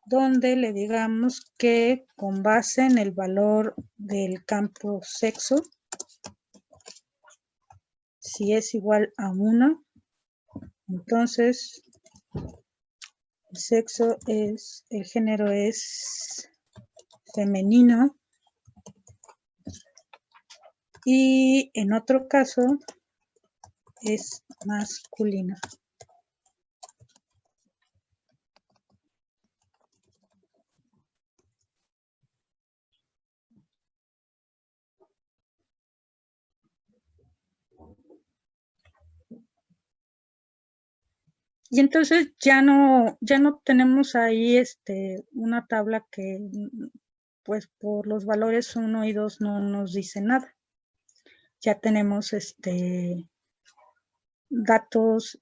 Speaker 2: donde le digamos que con base en el valor del campo sexo, si es igual a 1, entonces el sexo es, el género es femenino, y en otro caso es masculino. Y entonces ya no tenemos ahí una tabla que pues por los valores 1 y 2 no nos dice nada. Ya tenemos datos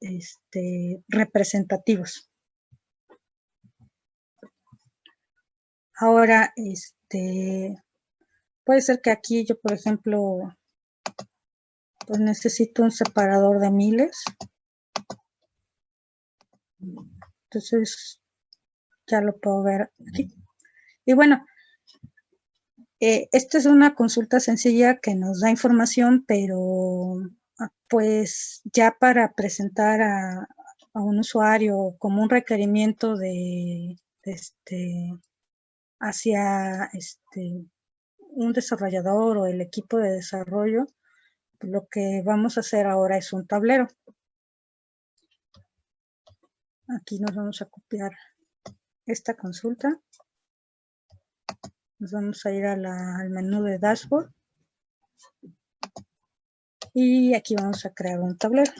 Speaker 2: representativos. Ahora, puede ser que aquí yo, por ejemplo, pues necesito un separador de miles. Entonces, ya lo puedo ver aquí. Y bueno, esta es una consulta sencilla que nos da información, pero pues ya para presentar a un usuario como un requerimiento de hacia un desarrollador o el equipo de desarrollo, lo que vamos a hacer ahora es un tablero. Aquí nos vamos a copiar esta consulta. Nos vamos a ir al menú de dashboard. Y aquí vamos a crear un tablero.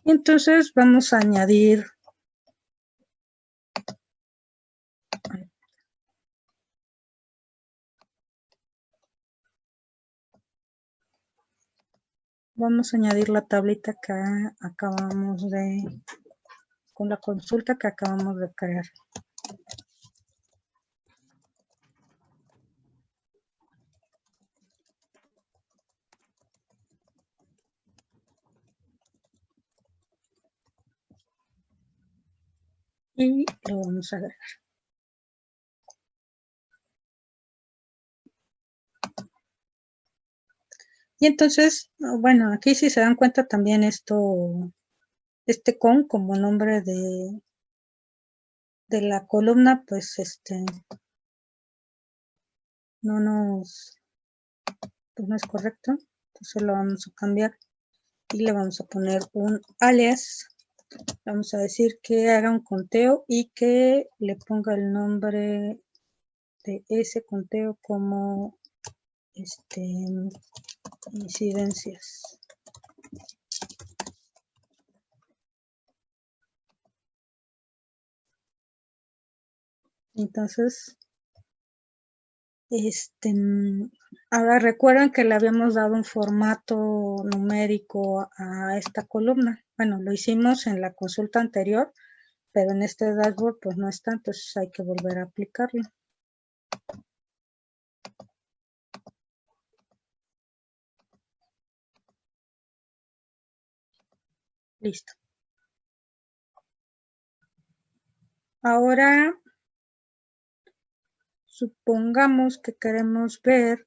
Speaker 2: Y entonces vamos a añadir la tablita que acabamos de, con la consulta que acabamos de crear. Y lo vamos a agregar. Y entonces, bueno, aquí si se dan cuenta también esto, como nombre de la columna, pues no es correcto. Entonces lo vamos a cambiar y le vamos a poner un alias. Vamos a decir que haga un conteo y que le ponga el nombre de ese conteo como incidencias. Entonces, ahora recuerdan que le habíamos dado un formato numérico a esta columna. Bueno, lo hicimos en la consulta anterior, pero en este dashboard pues no está, entonces hay que volver a aplicarlo. Listo. Ahora Supongamos que queremos ver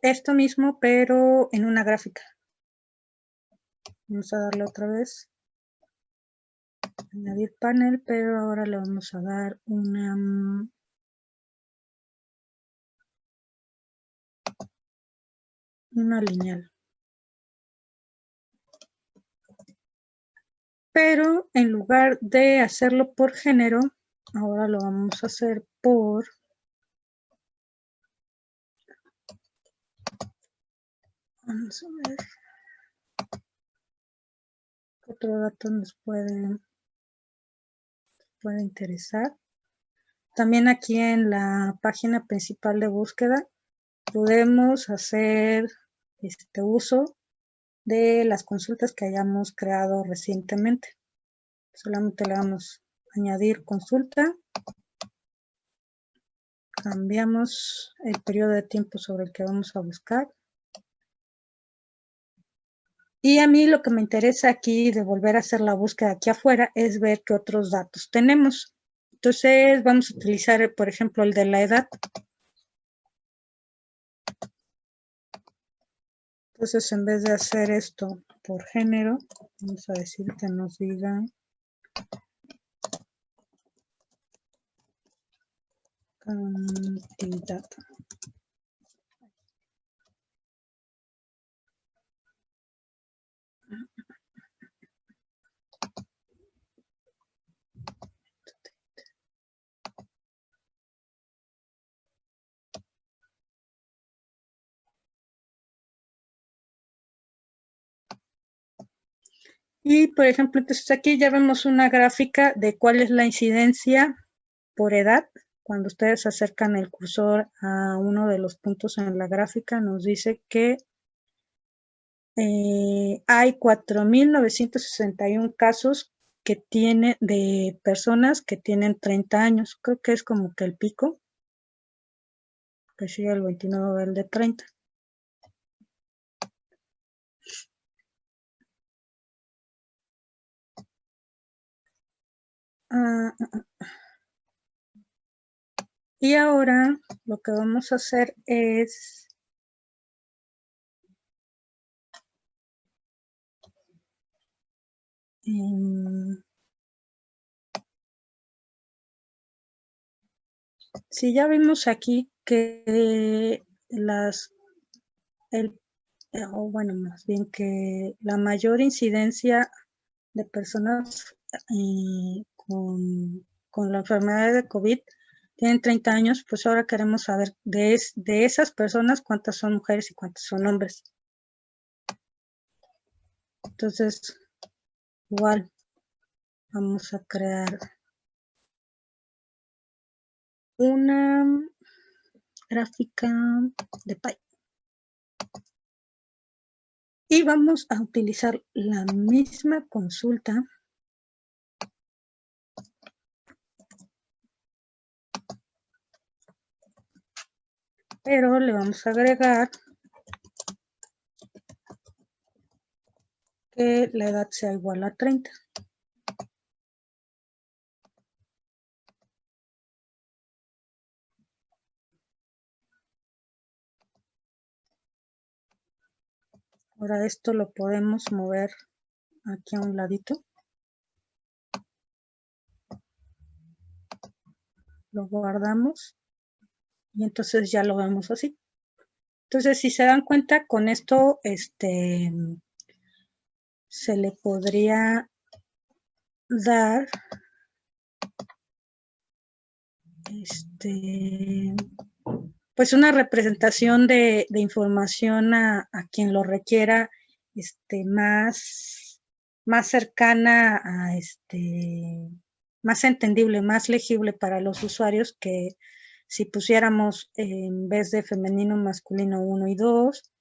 Speaker 2: esto mismo, pero en una gráfica. Vamos a darle otra vez. Añadir panel, pero ahora le vamos a dar una lineal. Pero en lugar de hacerlo por género, ahora lo vamos a hacer por vamos a ver qué otro dato nos puede interesar. También aquí en la página principal de búsqueda podemos hacer uso de las consultas que hayamos creado recientemente. Solamente le damos añadir consulta. Cambiamos el periodo de tiempo sobre el que vamos a buscar. Y a mí lo que me interesa aquí de volver a hacer la búsqueda aquí afuera es ver qué otros datos tenemos. Entonces vamos a utilizar, por ejemplo, el de la edad. Entonces, en vez de hacer esto por género, vamos a decir que nos diga cantidad. Y, por ejemplo, entonces aquí ya vemos una gráfica de cuál es la incidencia por edad. Cuando ustedes acercan el cursor a uno de los puntos en la gráfica, nos dice que hay 4.961 casos que tiene de personas que tienen 30 años. Creo que es como que el pico, que sigue el 29 el de 30. Y ahora lo que vamos a hacer es si ya vimos aquí que bueno, más bien que la mayor incidencia de personas con la enfermedad de COVID tienen 30 años, pues ahora queremos saber de esas personas cuántas son mujeres y cuántos son hombres. Entonces, igual, vamos a crear una gráfica de Py. Y vamos a utilizar la misma consulta pero le vamos a agregar que la edad sea igual a 30. Ahora esto lo podemos mover aquí a un ladito. Lo guardamos y entonces ya lo vemos así. Entonces, si se dan cuenta, con esto se le podría dar pues una representación de información a quien lo requiera más cercana a más entendible, más legible para los usuarios, que si pusiéramos en vez de femenino, masculino 1 y 2,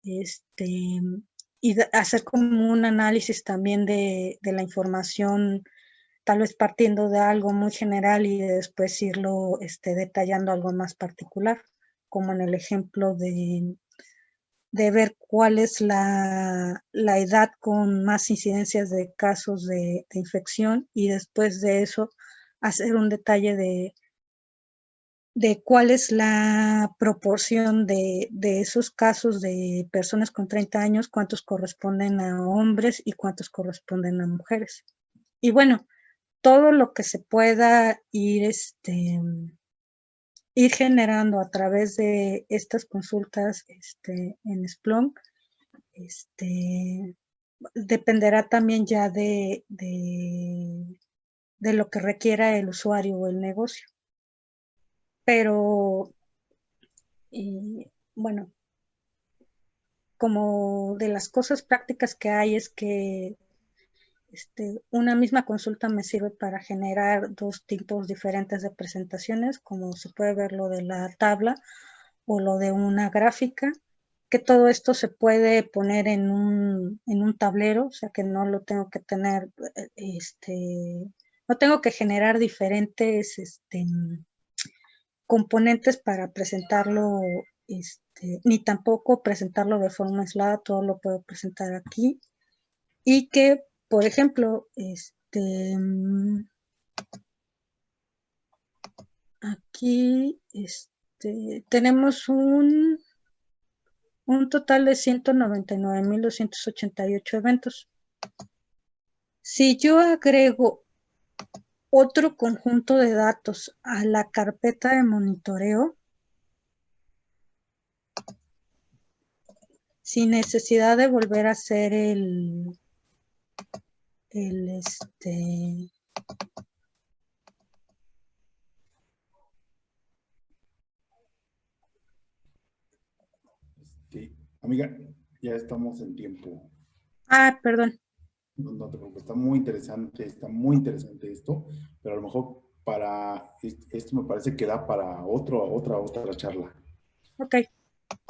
Speaker 2: y hacer como un análisis también de la información, tal vez partiendo de algo muy general y después irlo detallando algo más particular, como en el ejemplo de de ver cuál es la edad con más incidencias de casos de infección, y después de eso hacer un detalle de cuál es la proporción de esos casos de personas con 30 años, cuántos corresponden a hombres y cuántos corresponden a mujeres. Y bueno, todo lo que se pueda ir generando a través de estas consultas en Splunk, dependerá también ya de lo que requiera el usuario o el negocio. Pero, bueno, como de las cosas prácticas que hay es que una misma consulta me sirve para generar dos tipos diferentes de presentaciones, como se puede ver lo de la tabla o lo de una gráfica, que todo esto se puede poner en un tablero, o sea que no lo tengo que tener, no tengo que generar diferentes componentes para presentarlo, ni tampoco presentarlo de forma aislada, todo lo puedo presentar aquí. Y que, por ejemplo, aquí tenemos un total de 199,288 eventos. Si yo agrego otro conjunto de datos a la carpeta de monitoreo, sin necesidad de volver a hacer
Speaker 1: Amiga, ya estamos en tiempo.
Speaker 2: Perdón.
Speaker 1: No te preocupes, está muy interesante esto, pero a lo mejor para esto me parece que da para otra charla.
Speaker 2: Ok.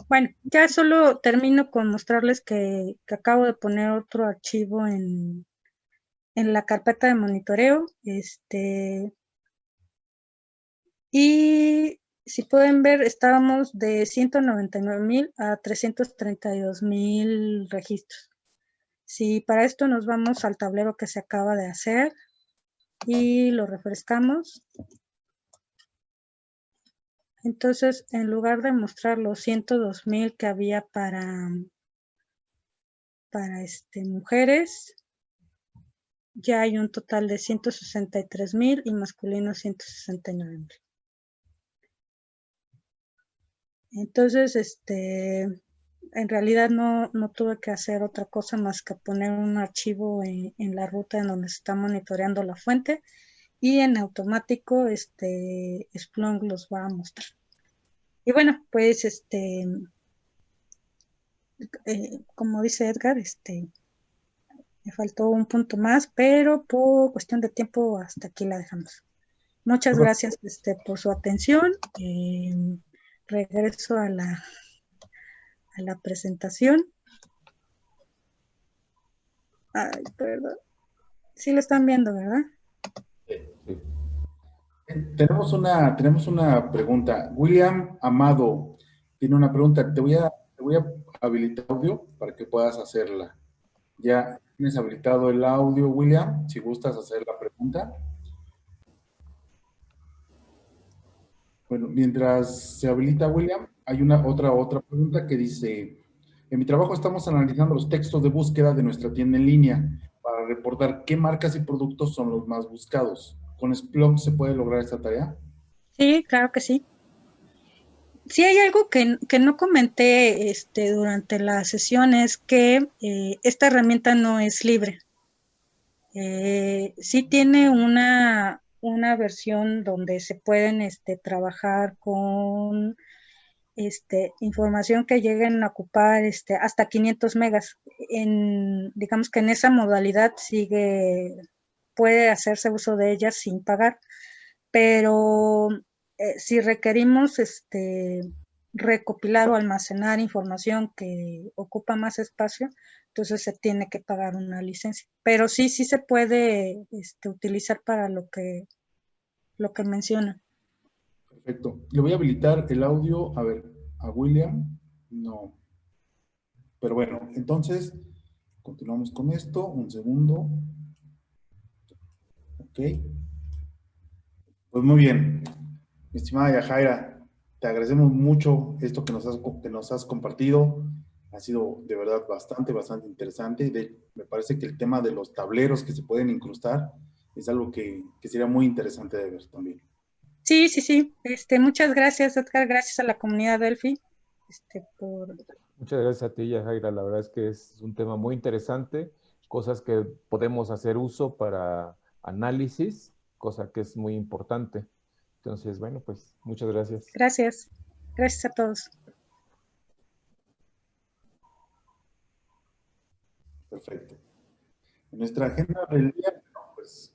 Speaker 2: Bueno, ya solo termino con mostrarles que acabo de poner otro archivo en la carpeta de monitoreo. Y si pueden ver, estábamos de 199,000 a 332,000 registros. Si para esto nos vamos al tablero que se acaba de hacer y lo refrescamos, entonces en lugar de mostrar los 102,000 que había para mujeres, ya hay un total de 163,000 y masculinos 169,000. Entonces, en realidad no tuve que hacer otra cosa más que poner un archivo en la ruta en donde se está monitoreando la fuente, y en automático Splunk los va a mostrar. Y bueno, pues como dice Edgar, me faltó un punto más, pero por cuestión de tiempo hasta aquí la dejamos. Muchas gracias por su atención. Regreso a la presentación. Ay, perdón. Sí lo están viendo, ¿verdad?
Speaker 1: Sí. Tenemos una pregunta. William Amado tiene una pregunta. Te voy a habilitar audio para que puedas hacerla. ¿Ya tienes habilitado el audio, William? Si gustas hacer la pregunta. Bueno, mientras se habilita William, hay otra pregunta que dice: en mi trabajo estamos analizando los textos de búsqueda de nuestra tienda en línea para reportar qué marcas y productos son los más buscados. ¿Con Splunk se puede lograr esta tarea?
Speaker 2: Sí, claro que sí. Sí, hay algo que no comenté durante la sesión, es que esta herramienta no es libre. Sí tiene una versión donde se pueden trabajar con información que lleguen a ocupar hasta 500 megas. Digamos que en esa modalidad puede hacerse uso de ella sin pagar, pero si requerimos recopilar o almacenar información que ocupa más espacio, entonces se tiene que pagar una licencia. Pero sí se puede utilizar para lo que menciona.
Speaker 1: Perfecto. Le voy a habilitar el audio, a ver, a William. No. Pero bueno, entonces, continuamos con esto. Un segundo. Ok. Pues muy bien. Mi estimada Yajaira, te agradecemos mucho esto que nos has compartido. Ha sido de verdad bastante interesante. Me parece que el tema de los tableros que se pueden incrustar es algo que sería muy interesante de ver también.
Speaker 2: Sí, sí, sí. Muchas gracias, Edgar. Gracias a la comunidad Delphi, por...
Speaker 3: Muchas gracias a ti, Yajaira. La verdad es que es un tema muy interesante, cosas que podemos hacer uso para análisis, cosa que es muy importante. Entonces, bueno, pues muchas gracias.
Speaker 2: Gracias. Gracias a todos.
Speaker 1: Perfecto. En nuestra agenda del día, pues